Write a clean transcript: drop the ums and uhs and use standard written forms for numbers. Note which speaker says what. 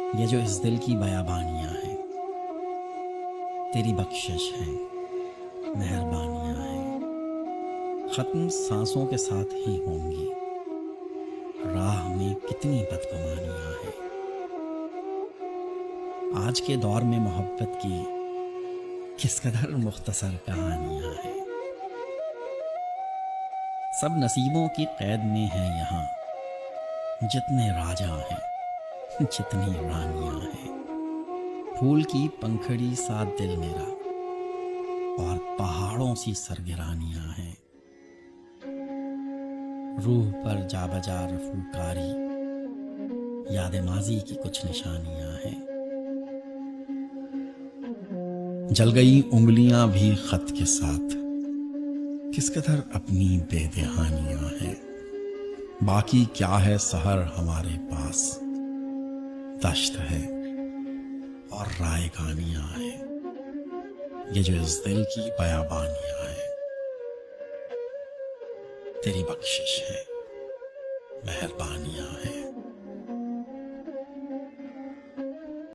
Speaker 1: ये जो इस दिल की बयाबानियाँ हैं, तेरी बख्शिश है, मेहरबानियाँ हैं। ख़त्म सांसों के साथ ही होंगी, राह में कितनी बदगुमानियाँ हैं। आज के दौर में मोहब्बत की किस कदर मुख्तसर कहानियाँ हैं। सब नसीबों की कैद में है यहाँ, जितने राजा हैं, जितनी रानियाँ हैं। फूल की पंखड़ी सा दिल मेरा और पहाड़ों सी सरगिरानियाँ हैं। रूह पर जा बजा रफूकारी, याद माजी की कुछ निशानियाँ हैं। जल गई उंगलियां भी खत के साथ, किस कदर अपनी बेदहानियाँ हैं। बाकी क्या है सहर हमारे पास, दश्त है और रायगानियाँ हैं। ये जो इस दिल की बयाबानियाँ हैं, तेरी बख्शिश है, मेहरबानियाँ